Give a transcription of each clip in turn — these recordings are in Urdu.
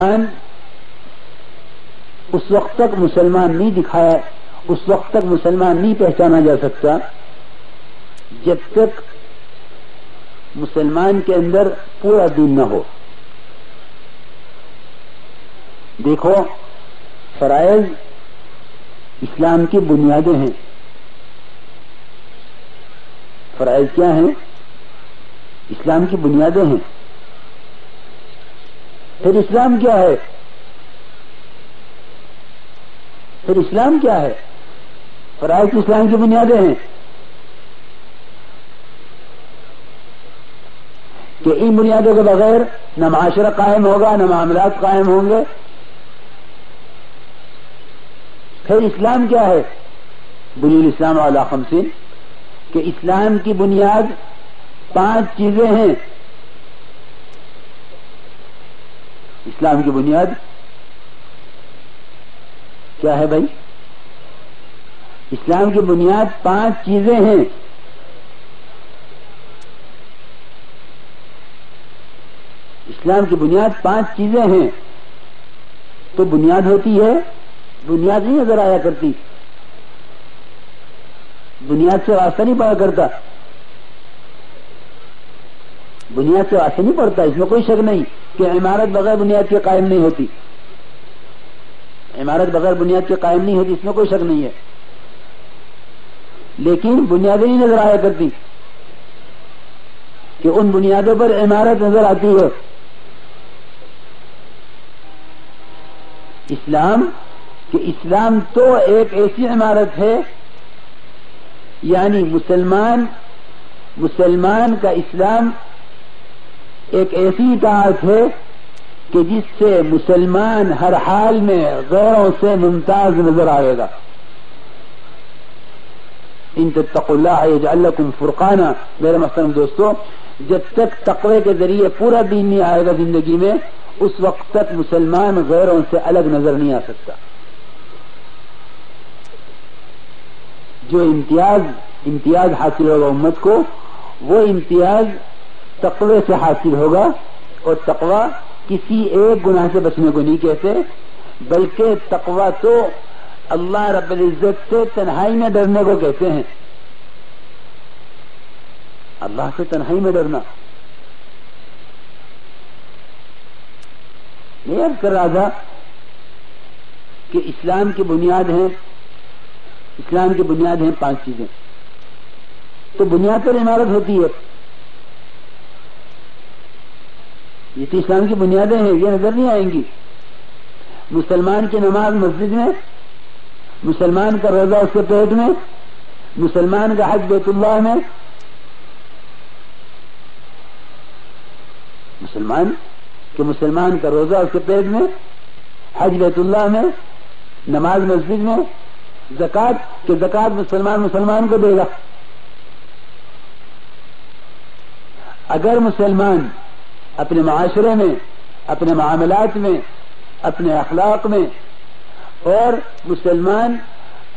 اس وقت تک مسلمان نہیں دکھایا، اس وقت تک مسلمان نہیں پہچانا جا سکتا جب تک مسلمان کے اندر پورا دین نہ ہو۔ دیکھو، فرائض اسلام کی بنیادیں ہیں۔ فرائض کیا ہیں؟ اسلام کی بنیادیں ہیں۔ پھر اسلام کیا ہے؟ پھر اسلام کیا ہے؟ فرائض اسلام کی بنیادیں ہیں کہ ان بنیادوں کے بغیر نہ معاشرہ قائم ہوگا، نہ معاملات قائم ہوں گے۔ پھر اسلام کیا ہے؟ بنی الاسلام علی خمسین، کہ اسلام کی بنیاد 5 چیزیں ہیں۔ اسلام کی بنیاد کیا ہے بھائی؟ اسلام کی بنیاد 5 چیزیں ہیں۔ اسلام کی بنیاد 5 چیزیں ہیں۔ تو بنیاد ہوتی ہے، بنیاد نہیں نظر آیا کرتی، بنیاد سے واسطہ نہیں پڑا کرتا، بنیاد سے واسطہ نہیں پڑتا۔ اس میں کوئی شک نہیں کہ عمارت بغیر بنیاد کے قائم نہیں ہوتی، عمارت بغیر بنیاد کے قائم نہیں ہوتی، اس میں کوئی شک نہیں ہے، لیکن بنیادیں نہیں نظر آیا کرتی کہ ان بنیادوں پر عمارت نظر آتی ہے۔ اسلام کہ اسلام تو ایک ایسی عمارت ہے، یعنی مسلمان کا اسلام ایک ایسی اطاعت ہے کہ جس سے مسلمان ہر حال میں غیروں سے ممتاز نظر آئے گا۔ ان تتقوا اللہ یجعل لکم فرقانا۔ میرے محترم دوستو، جب تک تقوی کے ذریعے پورا دین نہیں آئے گا زندگی میں، اس وقت تک مسلمان غیروں سے الگ نظر نہیں آ سکتا۔ جو امتیاز حاصل ہوگا امت کو، وہ امتیاز تقوی سے حاصل ہوگا، اور تقوی کسی ایک گناہ سے بچنے کو نہیں کہتے، بلکہ تقوی تو اللہ رب العزت سے تنہائی میں ڈرنے کو کہتے ہیں۔ اللہ سے تنہائی میں ڈرنا۔ میں عرض کر رہا تھا کہ اسلام کی بنیاد ہیں، اسلام کی بنیاد ہیں 5 چیزیں۔ تو بنیاد پر عمارت ہوتی ہے، یہ تو اسلام کی بنیادیں ہیں، یہ نظر نہیں آئیں گی۔ مسلمان کی نماز مسجد میں، مسلمان کا روزہ اس کے پیٹ میں، مسلمان کا حج بیت اللہ میں، مسلمان کا روزہ اس کے پیٹ میں، حج بیت اللہ میں، نماز مسجد میں، زکوٰۃ کہ زکوٰۃ مسلمان کو دے گا۔ اگر مسلمان اپنے معاشرے میں، اپنے معاملات میں، اپنے اخلاق میں، اور مسلمان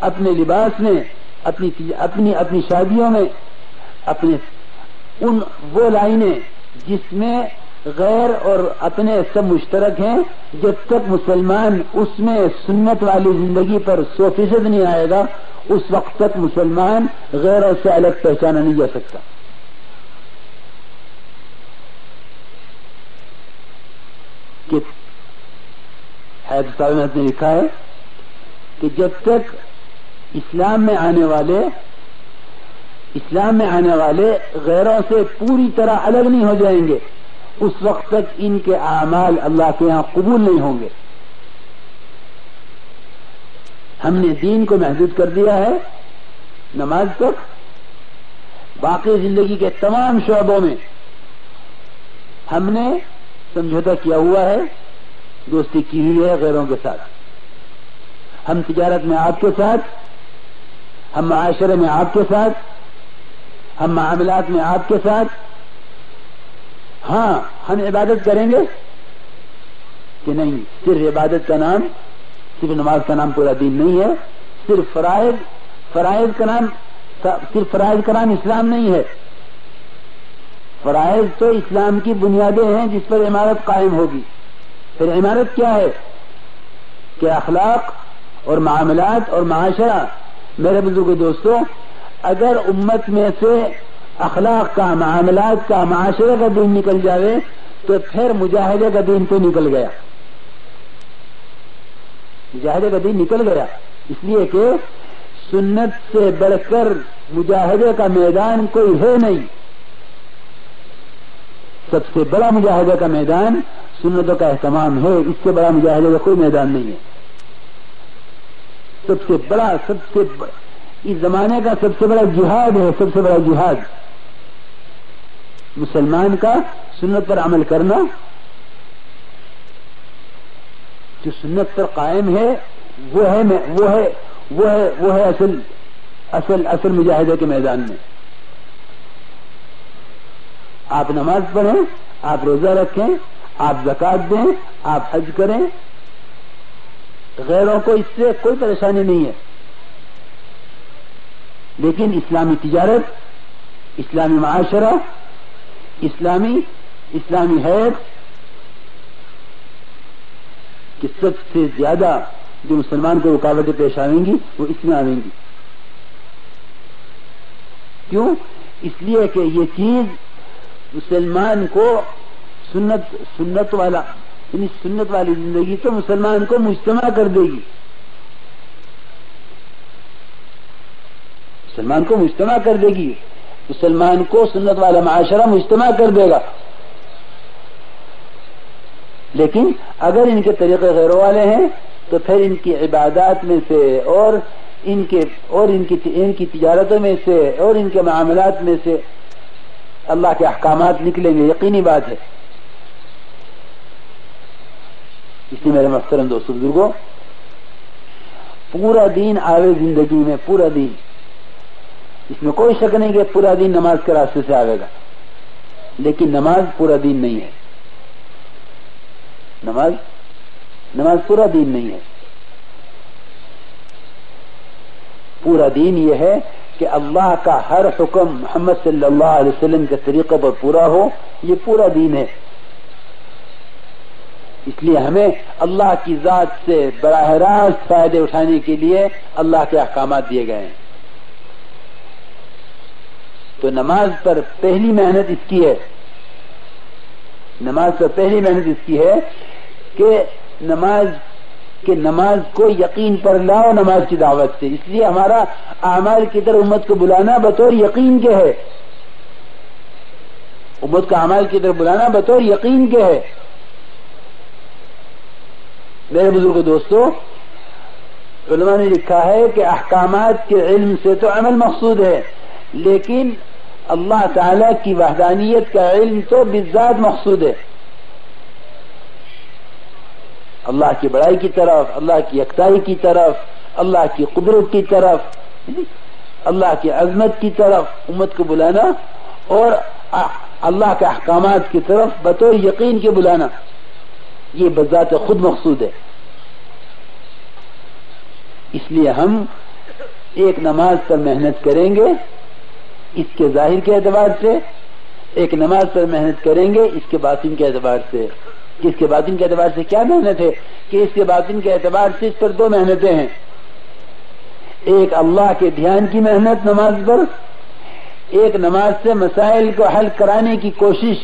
اپنے لباس میں، اپنی شادیوں میں، وہ لائنیں جس میں غیر اور اپنے سب مشترک ہیں، جب تک مسلمان اس میں سنت والی زندگی پر 100% نہیں آئے گا، اس وقت تک مسلمان غیروں سے الگ پہچانا نہیں جا سکتا۔ حیات صاحب نے لکھا ہے کہ جب تک اسلام میں آنے والے غیروں سے پوری طرح الگ نہیں ہو جائیں گے، اس وقت تک ان کے اعمال اللہ کے یہاں قبول نہیں ہوں گے۔ ہم نے دین کو محدود کر دیا ہے نماز تک، باقی زندگی کے تمام شعبوں میں ہم نے سمجھوتا کیا ہوا ہے، دوستی کی ہوئی ہے غیروں کے ساتھ۔ ہم تجارت میں آپ کے ساتھ، ہم معاشرے میں آپ کے ساتھ، ہم معاملات میں آپ کے ساتھ۔ ہاں، ہم عبادت کریں گے کہ نہیں؟ صرف عبادت کا نام، صرف نماز کا نام پورا دین نہیں ہے، صرف فرائض کا نام اسلام نہیں ہے۔ فرائض تو اسلام کی بنیادیں ہیں جس پر عمارت قائم ہوگی۔ پھر عمارت کیا ہے کہ اخلاق اور معاملات اور معاشرہ. میرے بزرگ دوستوں، اگر امت میں سے اخلاق کا، معاملات کا، معاشرے کا دین نکل جائے تو پھر مجاہدے کا دین تو نکل گیا. مجاہدے کا دین نکل گیا، اس لیے کہ سنت سے بڑھ کر مجاہدے کا میدان کوئی ہے نہیں. سب سے بڑا مجاہدے کا میدان سنتوں کا اہتمام ہے، اس سے بڑا مجاہدے کا کوئی میدان نہیں ہے. سب سے بڑا اس زمانے کا سب سے بڑا جہاد ہے، سب سے بڑا جہاد مسلمان کا سنت پر عمل کرنا. جو سنت پر قائم ہے وہ ہے اصل مجاہدے کے میدان میں. آپ نماز پڑھیں، آپ روزہ رکھیں، آپ زکوٰۃ دیں، آپ حج کریں، غیروں کو اس سے کوئی پریشانی نہیں ہے. لیکن اسلامی تجارت، اسلامی معاشرہ، اسلامی حیات کہ سب سے زیادہ جو مسلمان کو رکاوٹیں پیش آئیں گی وہ اس میں آئیں گی. کیوں؟ اس لیے کہ یہ چیز مسلمان کو سنت والی زندگی تو مسلمان کو مجتمع کر دے گی. مسلمان کو مجتمع کر دے گی، مسلمان کو سنت والا معاشرہ مجتمع کر دے گا. لیکن اگر ان کے طریقے غیروں والے ہیں تو پھر ان کی عبادات میں سے اور ان کی تجارتوں میں سے اور ان کے معاملات میں سے اللہ کے احکامات نکلیں گے، یقینی بات ہے. اس لیے میرے محترم دوستو بزرگوں، پورا دین آوے زندگی میں، پورا دین، اس میں کوئی شک نہیں کہ پورا دین نماز کے راستے سے آئے گا. لیکن نماز پورا دین نہیں ہے. نماز پورا دین نہیں ہے. پورا دین یہ ہے کہ اللہ کا ہر حکم محمد صلی اللہ علیہ وسلم کے طریقے پر پورا ہو، یہ پورا دین ہے. اس لیے ہمیں اللہ کی ذات سے براہ راست فائدے اٹھانے کے لیے اللہ کے احکامات دیے گئے ہیں. تو نماز پر پہلی محنت اس کی ہے، کہ نماز کو یقین پر لاؤ نماز کی دعوت سے. اس لیے ہمارا اعمال کی طرف امت کو بلانا بطور یقین کے ہے. امت کا اعمال کی طرف بلانا بطور یقین کے ہے. میرے بزرگ دوستو، علماء نے لکھا ہے کہ احکامات کے علم سے تو عمل مقصود ہے، لیکن اللہ تعالی کی وحدانیت کا علم تو بالذات مقصود ہے. اللہ کی بڑائی کی طرف، اللہ کی یکتائی کی طرف، اللہ کی قدرت کی طرف، اللہ کی عظمت کی طرف امت کو بلانا اور اللہ کے احکامات کی طرف بطور یقین کے بلانا، یہ بذات خود مقصود ہے. اس لیے ہم ایک نماز پر محنت کریں گے اس کے ظاہر کے اعتبار سے، ایک نماز پر محنت کریں گے اس کے باطن کے اعتبار سے. اس کے باطن کے اعتبار سے کیا محنت ہے کہ اس کے باطن کے اعتبار سے اس پر دو محنتیں ہیں. ایک اللہ کے دھیان کی محنت نماز پر، ایک نماز سے مسائل کو حل کرانے کی کوشش.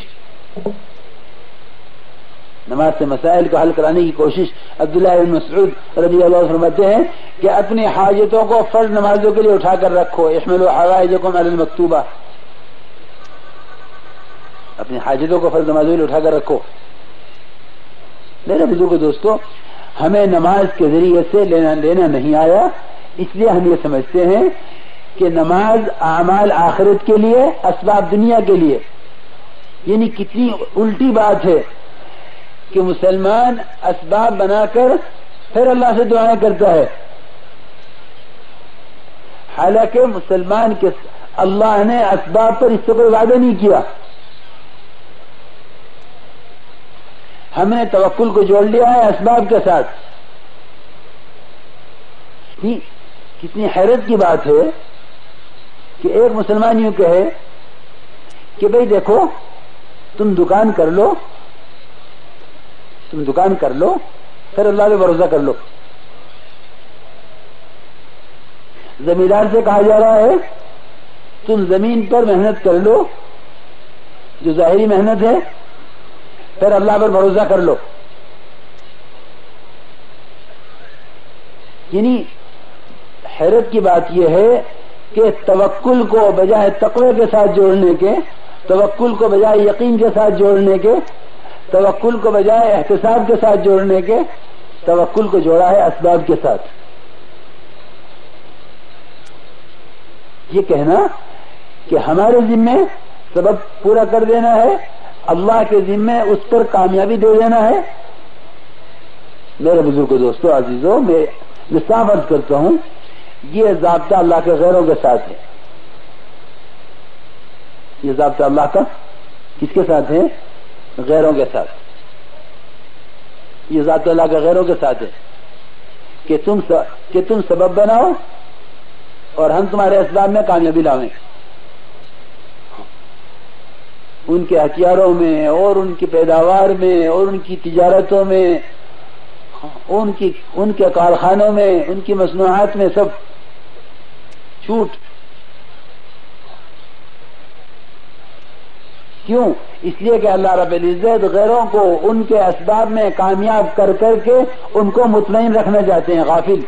نماز سے مسائل کو حل کرانے کی کوشش. عبداللہ بن مسعود رضی اللہ عنہ فرماتے ہیں کہ اپنی حاجتوں کو فرض نمازوں کے لیے اٹھا کر رکھو. احملوا حوائجکم علی المکتوبہ، اپنی حاجتوں کو فرض نمازوں کے لیے اٹھا کر رکھو. میرے بزرگ دوستو، ہمیں نماز کے ذریعے سے لینا نہیں آیا، اس لیے ہم یہ سمجھتے ہیں کہ نماز اعمال آخرت کے لیے، اسباب دنیا کے لیے. یعنی کتنی الٹی بات ہے کہ مسلمان اسباب بنا کر پھر اللہ سے دعائیں کرتا ہے، حالانکہ مسلمان کے اللہ نے اسباب پر اس سے کوئی وعدہ نہیں کیا. ہم نے توکل کو جوڑ لیا ہے اسباب کے ساتھ. کتنی حیرت کی بات ہے کہ ایک مسلمان یوں کہے کہ بھئی دیکھو تم دکان کر لو، تم دکان کر لو، پھر اللہ پہ بھروسہ کر لو۔ زمیندار سے کہا جا رہا ہے تم زمین پر محنت کر لو، جو ظاہری محنت ہے، پھر اللہ پر بھروسہ کر لو۔ یعنی حیرت کی بات یہ ہے کہ توکل کو بجائے تقوی کے ساتھ جوڑنے کے، توکل کو بجائے یقین کے ساتھ جوڑنے کے، توکل کو بجائے احتساب کے ساتھ جوڑنے کے، توکل کو جوڑا ہے اسباب کے ساتھ۔ یہ کہنا کہ ہمارے ذمے سبب پورا کر دینا ہے، اللہ کے ذمے اس پر کامیابی دے دینا ہے۔ میرے بزرگوں، دوستوں، عزیزوں، میں صاف عرض کرتا ہوں، یہ ضابطہ اللہ کے غیروں کے ساتھ ہے۔ یہ ضابطہ اللہ کا کس کے ساتھ ہے؟ غیروں کے ساتھ۔ یہ ضابطہ اللہ کے غیروں کے ساتھ ہے کہ تم سبب بناؤ اور ہم تمہارے اسباب میں کامیابی لاؤیں۔ ان کے ہتھیاروں میں اور ان کی پیداوار میں اور ان کی تجارتوں میں، ان کے کارخانوں میں، ان کی مصنوعات میں سب چھوٹ۔ کیوں؟ اس لیے کہ اللہ رب العزت غیروں کو ان کے اسباب میں کامیاب کر کر کے ان کو مطمئن رکھنا چاہتے ہیں، غافل۔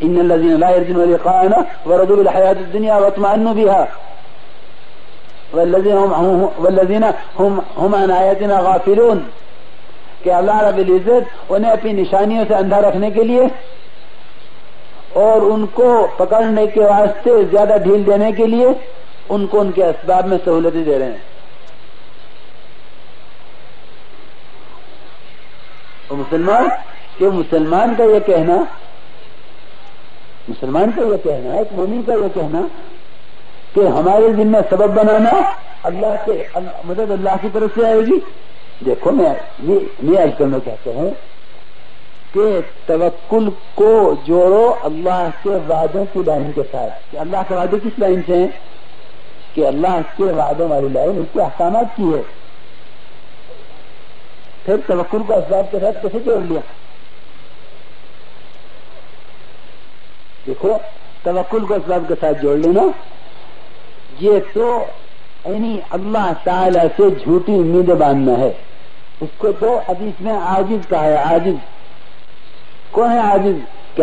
ان الذين لا يرجون لقاءنا ورضوا بالحياة الدنيا واطمأنوا بها والذين هم عن آياتنا غافلون، کہ اللہ رب العزت انہیں اپنی نشانیوں سے اندھا رکھنے کے لیے اور ان کو پکڑنے کے واسطے زیادہ ڈھیل دینے کے لیے ان کو ان کے اسباب میں سہولتیں دے رہے ہیں۔ اور مسلمان کا یہ کہنا، ایک مومن کا یہ کہنا کہ ہمارے ذمہ سبب بنانا اللہ کے مدد اللہ کی طرف سے آئے گی۔ دیکھو میں آج کل میں کہتا ہوں کہ توکل کو جوڑو اللہ کے وعدوں کی لائن کے ساتھ۔ کہ اللہ کے وعدے کس لائن سے ہیں؟ کہ اللہ کے وعدوں والی لائن اس کے احکامات کی ہے۔ پھر توکل کو اسباب کے ساتھ کیسے جوڑ لیا؟ دیکھو، توکل کو اسباب کے ساتھ جوڑ لینا، یہ تو یعنی اللہ تعالی سے جھوٹی امیدیں باندھنا ہے۔ اس کو تو حدیث میں عاجز کہا ہے۔ عاجز کون ہے؟ عاجز کہ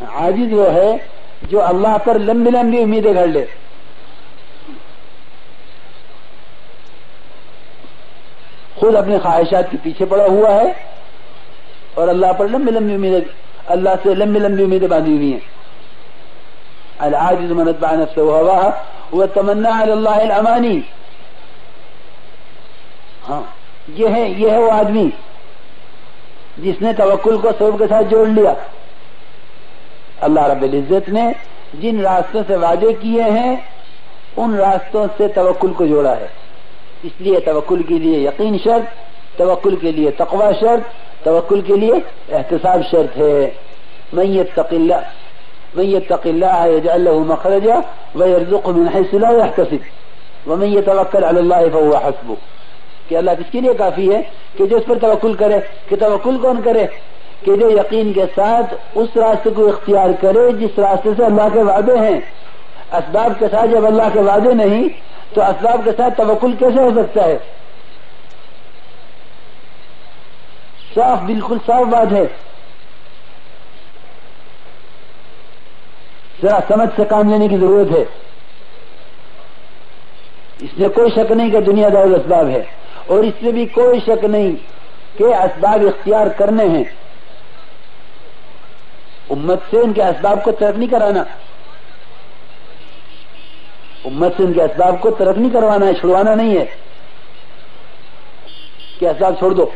عاجز وہ ہے جو اللہ پر لمبی لمبی امیدیں گھڑ لے۔ خود اپنی خواہشات کے پیچھے پڑا ہوا ہے اور اللہ پر اللہ سے لمبی لمبی امیدیں باندھی ہوئی ہیں۔ العاجز من اتبع نفسه وهواها وتمنى على الله الاماني۔ ہاں، یہ ہے وہ آدمی جس نے توکل کو سبب کے ساتھ جوڑ لیا۔ اللہ رب العزت نے جن راستوں سے وعدے کیے ہیں ان راستوں سے توکل کو جوڑا ہے۔ اس لیے توکل کے لیے یقین شرط، توکل کے لیے تقوی شرط، توکل کے لیے احتساب شرط ہے۔ من يتق الله يجعل له مخرجا ويرزقه من حيث لا يحتسب ومن يتوكل على الله فهو حسبه۔ کہ اللہ کس کے لیے کافی ہے؟ کہ جو اس پر توکل کرے۔ کہ توکل کون کرے؟ کہ جو یقین کے ساتھ اس راستے کو اختیار کرے جس راستے سے اللہ کے وعدے ہیں۔ اسباب کے ساتھ جب اللہ کے وعدے نہیں تو اسباب کے ساتھ توکل کیسے ہو سکتا ہے؟ صاف، بالکل صاف بات ہے۔ ذرا سمجھ سے کام لینے کی ضرورت ہے۔ اس میں کوئی شک نہیں کہ دنیا دار اسباب ہے، اور اس میں بھی کوئی شک نہیں کہ اسباب اختیار کرنے ہیں۔ امت سے ان کے اسباب کو ترک نہیں کرانا، امت سے ان کے اسباب کو ترک نہیں کروانا ہے، چھڑوانا نہیں ہے کہ اسباب چھوڑ دو،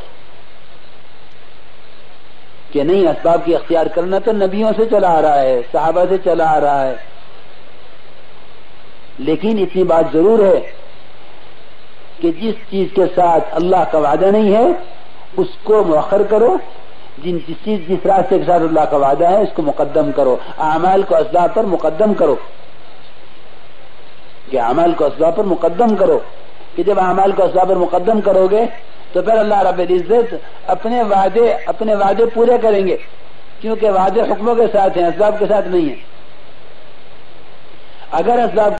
کہ نہیں، اسباب کی اختیار کرنا تو نبیوں سے چلا آ رہا ہے، صحابہ سے چلا آ رہا ہے۔ لیکن اتنی بات ضرور ہے کہ جس چیز کے ساتھ اللہ کا وعدہ نہیں ہے اس کو مؤخر کرو، جس راستے کے ساتھ اللہ کا وعدہ ہے اس کو مقدم کرو۔ اعمال کو اسباب پر مقدم کرو، کہ اعمال کو اسباب پر مقدم کرو۔ کہ جب اعمال کو اسباب پر مقدم کرو گے تو پھر اللہ رب العزت اپنے وعدے پورے کریں گے، کیونکہ وعدے حکموں کے ساتھ ہیں، اسباب کے ساتھ نہیں ہیں۔ اگر اسباب